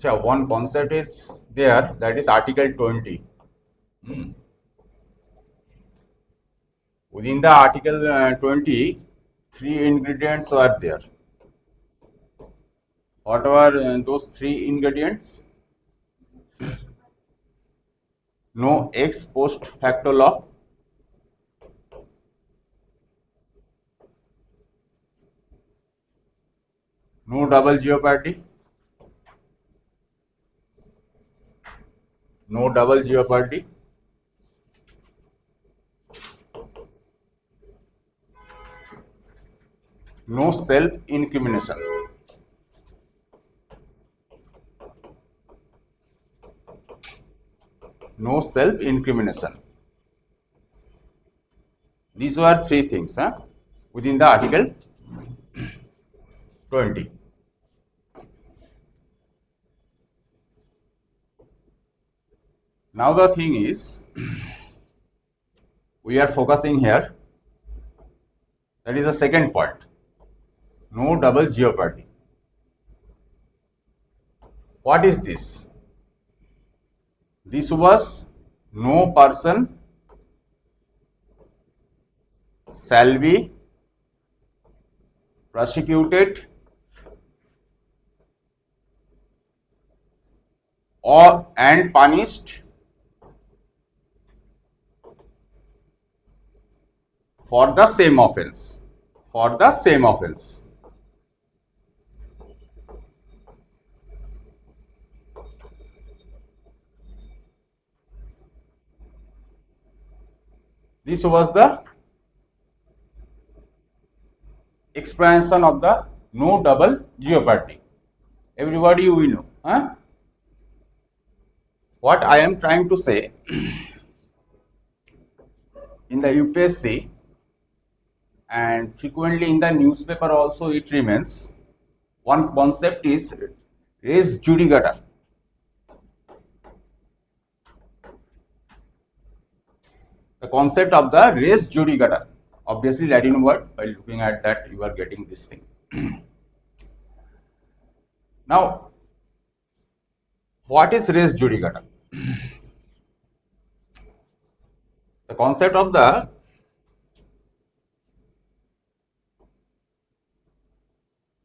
One concept is there, that is Article 20. Within the Article 20, three ingredients are there. What are those three ingredients? No ex post facto law, no double jeopardy, no double jeopardy, no self incrimination. No self incrimination. These were three things within the Article 20. Now the thing is, we are focusing here, that is the second point, no double jeopardy. What is this? This was no person shall be prosecuted or and punished for the same offense. For the same offense. This was the expansion of the no double jeopardy. Everybody we know. What I am trying to say, in the UPSC and frequently in the newspaper also it remains, one concept is res judicata. The concept of the res judicata, obviously Latin word, by looking at that you are getting this thing. Now, what is res judicata? The concept of the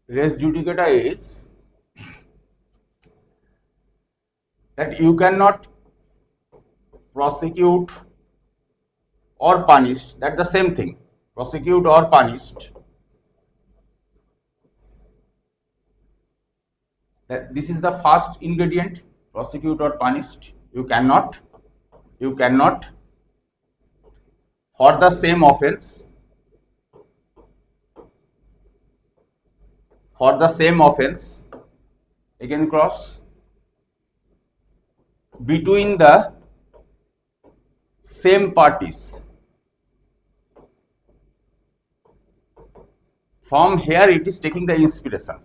res judicata is that you cannot prosecute or punished, that the same thing, prosecute or punished. That this is the first ingredient, prosecute or punished. You cannot for the same offense, again cross, between the same parties. From here it is taking the inspiration.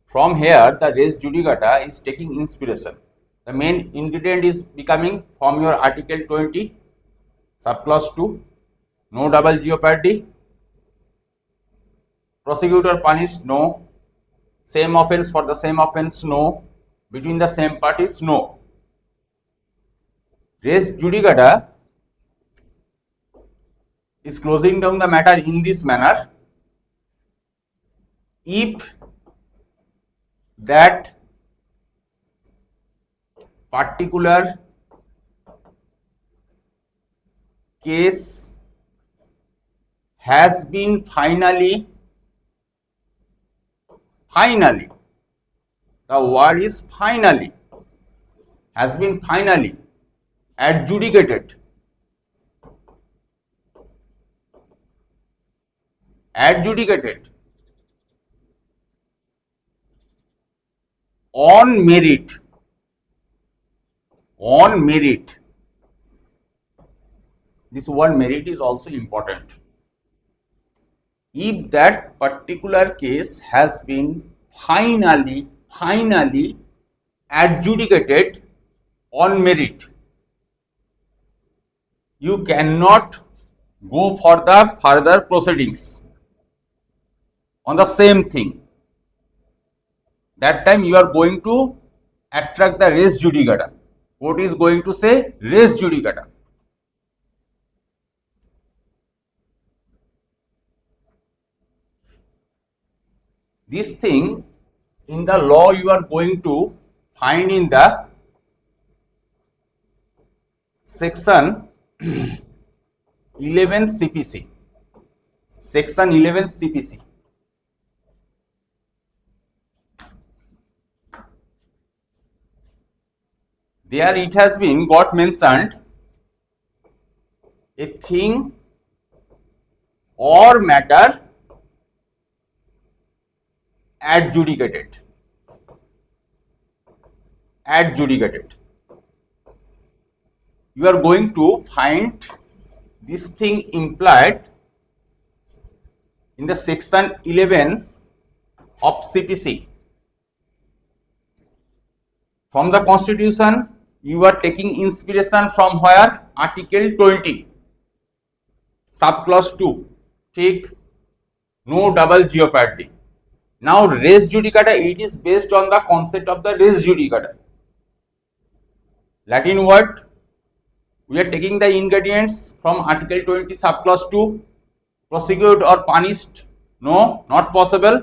From here the res judicata is taking inspiration. The main ingredient is becoming from your Article 20, subclause 2, no double jeopardy, prosecute or punish, no, same offense for the same offense, no, between the same parties, no. Res judicata is closing down the matter in this manner if that particular case has been finally, the word is finally, has been finally adjudicated on merit. This word merit is also important. If that particular case has been finally adjudicated on merit, you cannot go for the further proceedings on the same thing. that time you are going to attract the res judicata. Court is going to say res judicata. This thing in the law you are going to find in the section 11 CPC. Section 11 CPC. There it has been got mentioned a thing or matter adjudicated. Adjudicated. You are going to find this thing implied in the section 11 of CPC. From the Constitution, you are taking inspiration from where? Article 20, subclause 2. Take no double jeopardy. Now, res judicata, it is based on the concept of the res judicata. Latin word, we are taking the ingredients from Article 20, subclause 2. Prosecute or punished? No, not possible.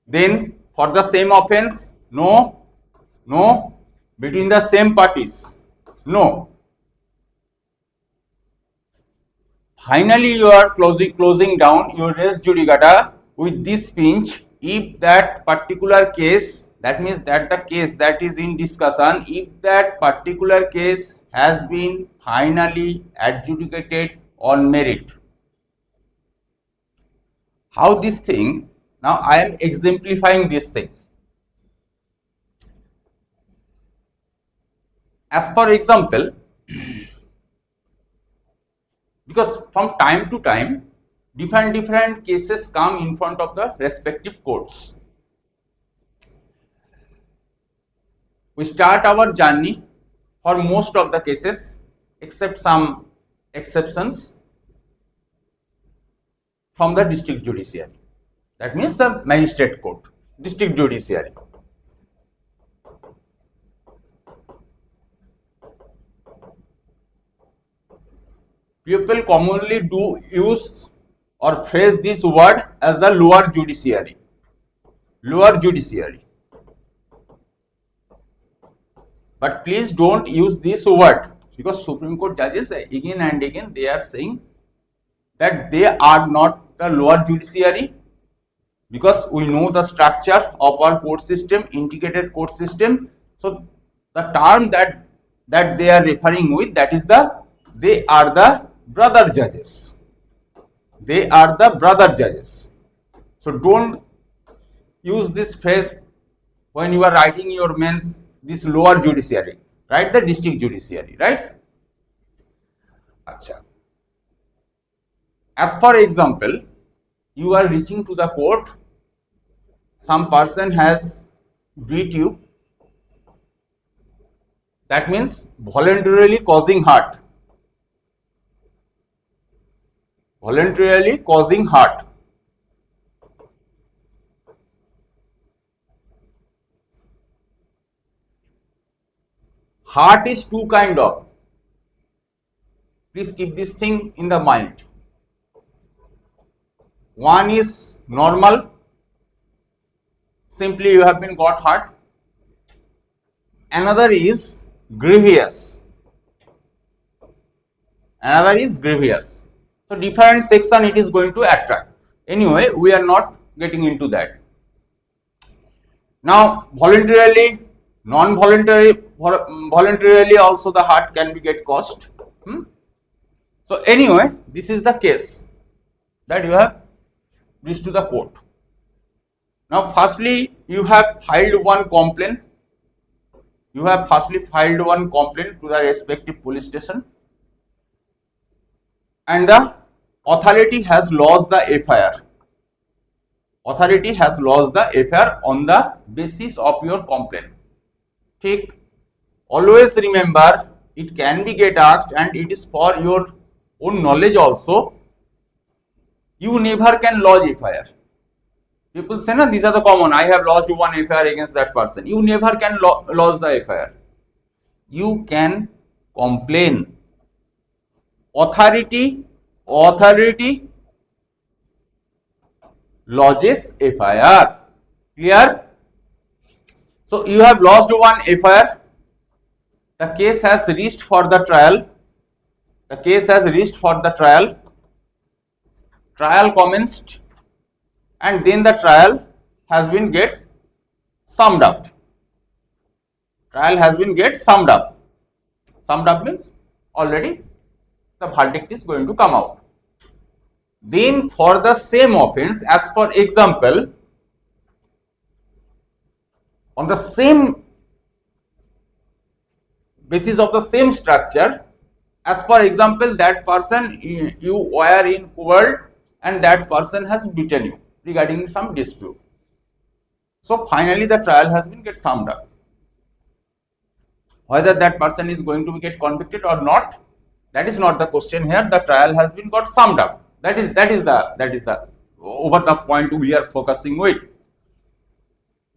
Then, for the same offense? No, no. Between the same parties? No. Finally, you are closing down your res judicata with this pinch. If that particular case, that means that the case that is in discussion, if that particular case has been finally adjudicated on merit. How this thing? Now I am exemplifying this thing. As per example, because from time to time, different cases come in front of the respective courts. We start our journey for most of the cases, except some exceptions, from the district judiciary. That means the magistrate court, district judiciary. People commonly do use or phrase this word as the lower judiciary. Lower judiciary. But please don't use this word, because Supreme Court judges again and again they are saying that they are not the lower judiciary, because we know the structure of our court system, integrated court system. So the term that they are referring with, that is they are the brother judges. They are the brother judges. So don't use this phrase when you are writing your mains, this lower judiciary. Write the district judiciary, right? Acha. As for example, you are reaching to the court, some person has beat you, that means voluntarily causing hurt. Voluntarily causing hurt. Hurt is two kind of. Please keep this thing in the mind. One is normal, simply you have been got hurt. Another is grievous. Another is grievous. So different section it is going to attract. Anyway, we are not getting into that. Now voluntarily, voluntarily also the hurt can be get caused. So anyway, this is the case that you have reached to the court. Now firstly, you have filed one complaint. You have firstly filed one complaint to the respective police station, and the authority has lodged the FIR. Authority has lodged the FIR on the basis of your complaint. Take, always remember, it can be get asked, and it is for your own knowledge also. You never can lodge FIR People say, no, these are the common. I have lodged one FIR against that person. You never can lodge the FIR. You can complain. Authority lodges FIR. Clear? So you have lodged one FIR. The case has reached for the trial. The case has reached for the trial. Trial commenced, and then the trial has been get summed up. Trial has been get summed up. Summed up means already the verdict is going to come out. Then for the same offence, as per example, on the same basis of the same structure, as per example, that person you were in world and that person has beaten you regarding some dispute. So finally the trial has been get summed up. Whether that person is going to get convicted or not, that is not the question here. The trial has been got summed up. That is the over the point we are focusing with.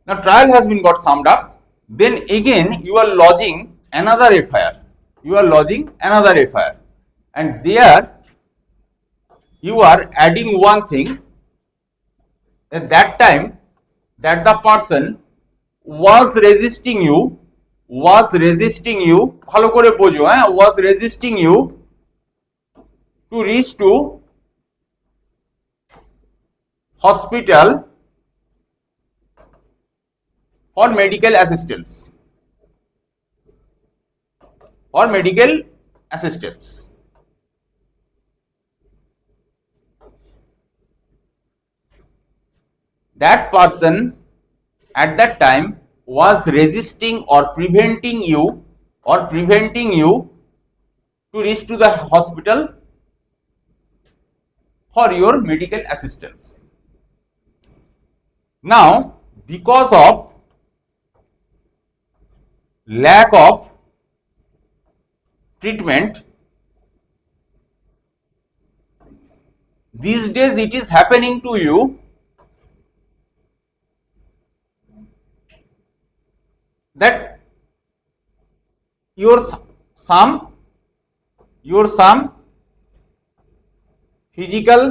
Now trial has been got summed up. Then again you are lodging another FIR. You are lodging another FIR, and there you are adding one thing. At that time, that the person was resisting you, ভালো করে বোঝো, was resisting you to reach to hospital for medical assistance. That person at that time was resisting or preventing you to reach to the hospital for your medical assistance. Now, because of lack of treatment, these days it is happening to you that your some physical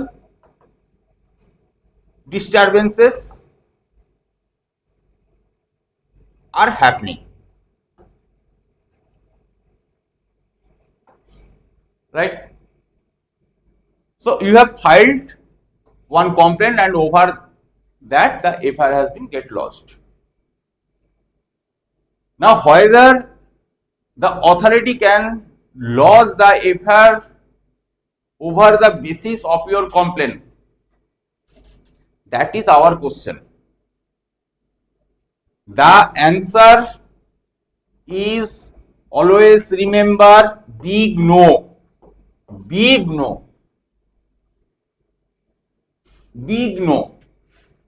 disturbances are happening, right? So you have filed one complaint, and over that the FIR has been get lodged. Now whether the authority can lodge the FIR over the basis of your complaint, that is our question. The answer is, always remember, big no.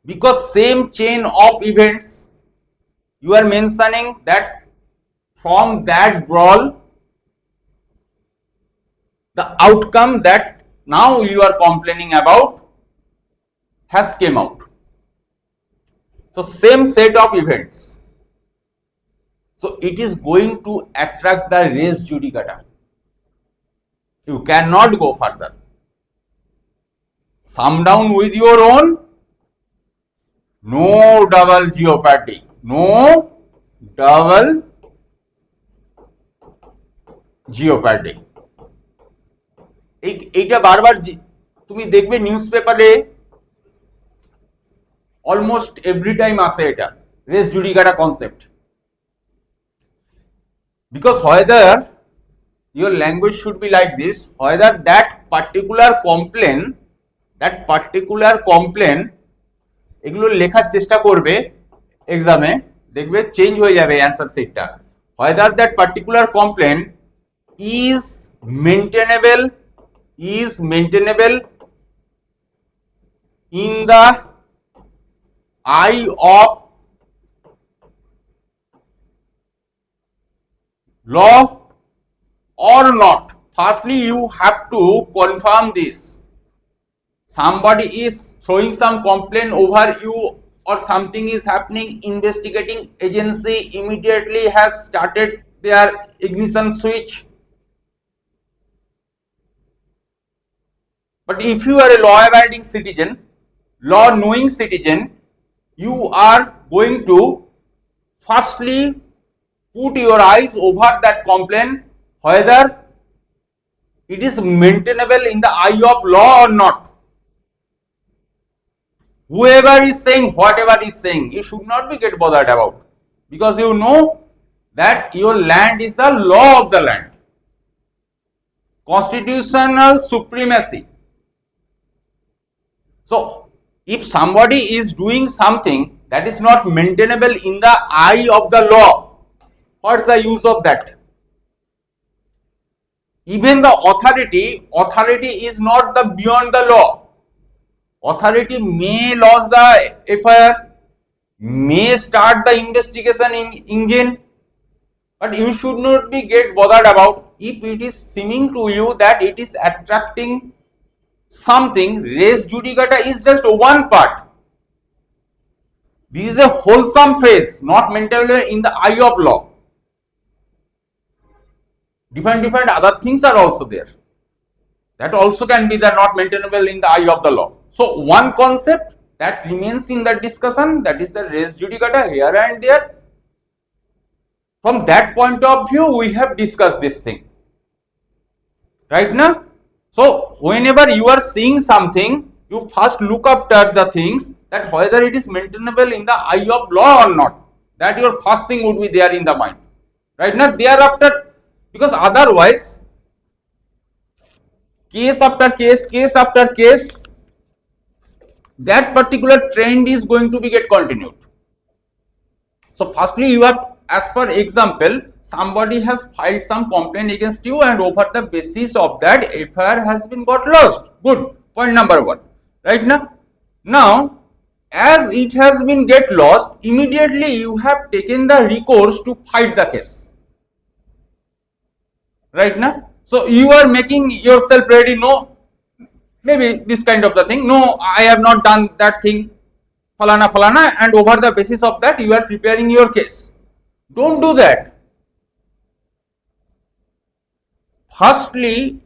Because same chain of events you are mentioning that from that brawl, the outcome that now you are complaining about has came out. So same set of events. So it is going to attract the res judicata. You cannot go further. Sum down with your own. No double jeopardy. এইটা বারবার তুমি দেখবে news পেপারে almost every time আসে এটা res judicata concept, because whether your language should be like this, whether that particular complaint এগুলো লেখার চেষ্টা করবে এক্সামে, দেখবে চেঞ্জ হয়ে যাবে answer শিটটা। whether that particular complaint is maintainable in the eye of law or not. Firstly, you have to confirm this. Somebody is throwing some complaint over you or something is happening, investigating agency immediately has started their ignition switch. But if you are a law-abiding citizen, law-knowing citizen, you are going to firstly put your eyes over that complaint, whether it is maintainable in the eye of law or not. Whoever is saying whatever is saying, you should not be get bothered about, because you know that your land is the law of the land. Constitutional supremacy. So, if somebody is doing something that is not maintainable in the eye of the law, what's the use of that? Even the authority is not the beyond the law. Authority may lodge the FIR, may start the investigation engine, but you should not be get bothered about if it is seeming to you that it is attracting something. Res judicata is just one part. This is a wholesome phrase, not maintainable in the eye of law. Different other things are also there. That also can be the not maintainable in the eye of the law. So one concept that remains in the discussion, that is the res judicata here and there. From that point of view, we have discussed this thing. Right now? So whenever you are seeing something, you first look after the things that whether it is maintainable in the eye of law or not. That your first thing would be there in the mind. Right now, thereafter, because otherwise, case after case, that particular trend is going to be get continued. So firstly, you have, as per example, somebody has filed some complaint against you, and over the basis of that, FIR has been got lost. Good. Point number one. Right now? Now, as it has been get lost, immediately you have taken the recourse to fight the case. Right now? So you are making yourself ready. No, maybe this kind of the thing. No, I have not done that thing. Falana, and over the basis of that, you are preparing your case. Don't do that. Firstly,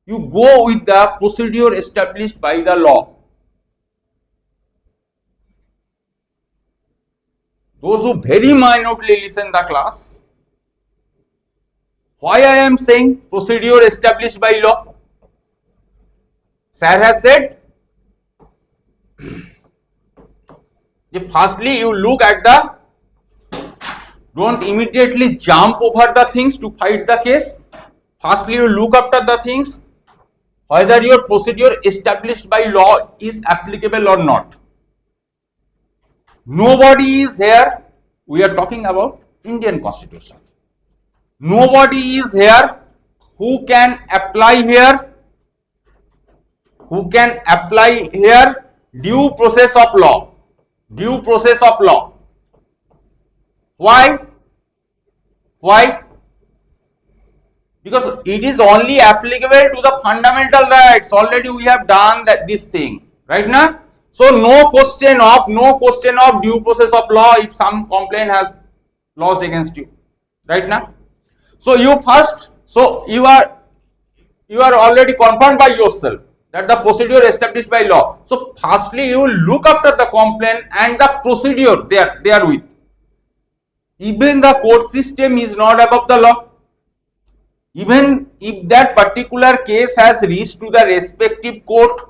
you go with the procedure established by the law. Those who very minutely listen the class, why I am saying procedure established by law? Sir has said, firstly you look at the, don't immediately jump over the things to fight the case. Firstly you look after the things, whether your procedure established by law is applicable or not. Nobody is here, we are talking about Indian Constitution. Nobody is here who can apply here, due process of law. Due process of law. Why? Because it is only applicable to the fundamental rights. Already we have done this thing. Right now? So no question of due process of law if some complaint has lodged against you. Right now? So you are already confirmed by yourself that the procedure established by law. So firstly you look after the complaint and the procedure therewith. Even the court system is not above the law. Even if that particular case has reached to the respective court,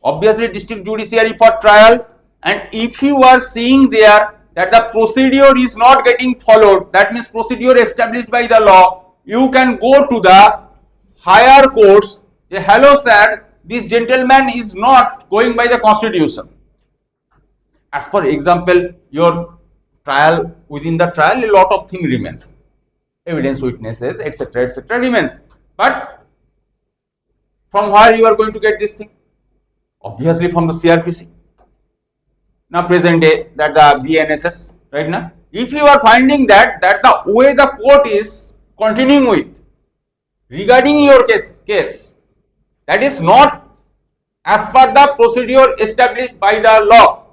obviously district judiciary for trial, and if you are seeing there that the procedure is not getting followed, that means procedure established by the law, you can go to the higher courts. Say, hello sir, this gentleman is not going by the constitution. As per example, your trial, within the trial a lot of things remains. Evidence, witnesses, etc. remains. But from where you are going to get this thing? Obviously from the CRPC. Now present day that the BNSS, right now. If you are finding that the way the court is continuing with regarding your case, that is not as per the procedure established by the law,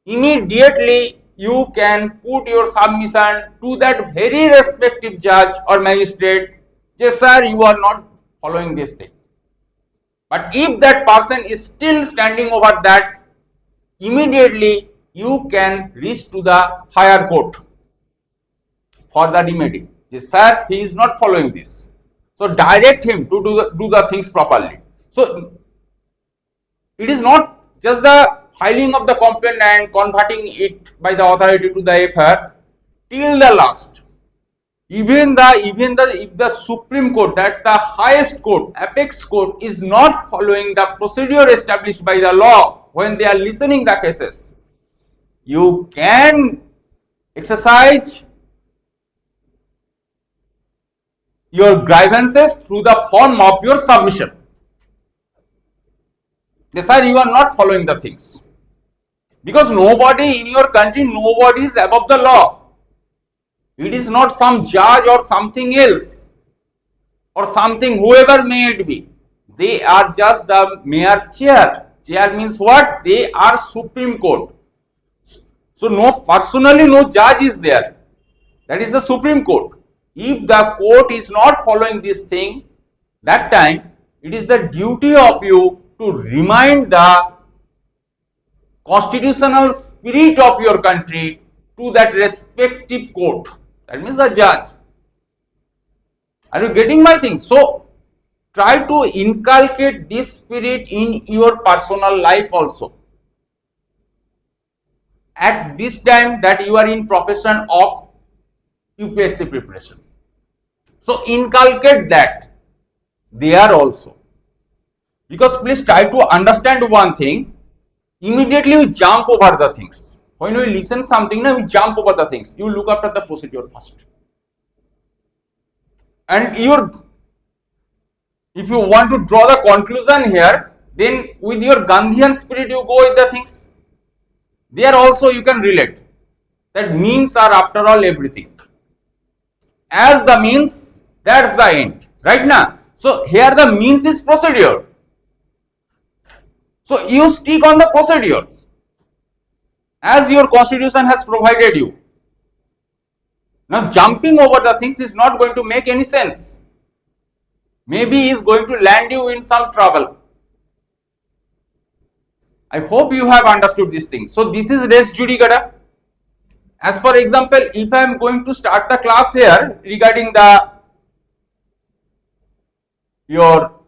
immediately you can put your submission to that very respective judge or magistrate. Yes, sir, you are not following this thing. But if that person is still standing over that, immediately you can reach to the higher court for the remedy. Yes, sir, he is not following this. So direct him to do the things properly. So it is not just the filing of the complaint and converting it by the authority to the FIR till the last. Even if the Supreme Court, that the highest court, apex court, is not following the procedure established by the law when they are listening the cases, you can exercise your grievances through the form of your submission. Yes, sir, you are not following the things. Because nobody in your country, nobody is above the law. It is not some judge or something else or something, whoever may it be. They are just the mere chair. Chair means what? They are Supreme Court. So personally no judge is there. That is the Supreme Court. If the court is not following this thing, that time it is the duty of you to remind the constitutional spirit of your country to that respective court. That means the judge. Are you getting my thing? So try to inculcate this spirit in your personal life also. At this time that you are in profession of UPSC preparation. So inculcate that there also. Because please try to understand one thing. Immediately we jump over the things. When we listen something, we jump over the things. You look after the procedure first. And if you want to draw the conclusion here, then with your Gandhian spirit you go with the things. There also you can relate that means are after all everything. As the means, that's the end. Right now. So here the means is procedure. So you stick on the procedure as your constitution has provided you. Now jumping over the things is not going to make any sense. Maybe is going to land you in some trouble. I hope you have understood this thing. So this is res judicata. As for example, if I am going to start the class here regarding the your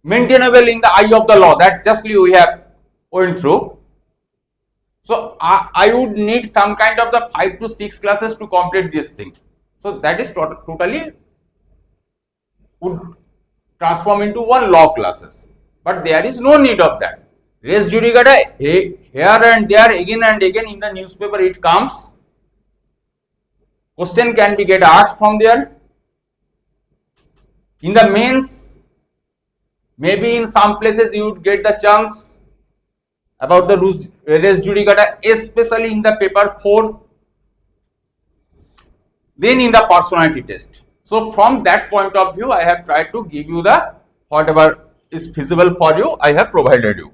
maintainable in the eye of the law, that justly we have went through. So I would need some kind of the 5 to 6 classes to complete this thing. So that is totally would transform into one law classes. But there is no need of that. Res judicata here and there, again and again in the newspaper it comes. Question can be get asked from there. In the mains, maybe in some places you would get the chance about the res judicata, especially in the paper 4. Then in the personality test. So from that point of view, I have tried to give you the whatever is feasible for you, I have provided you.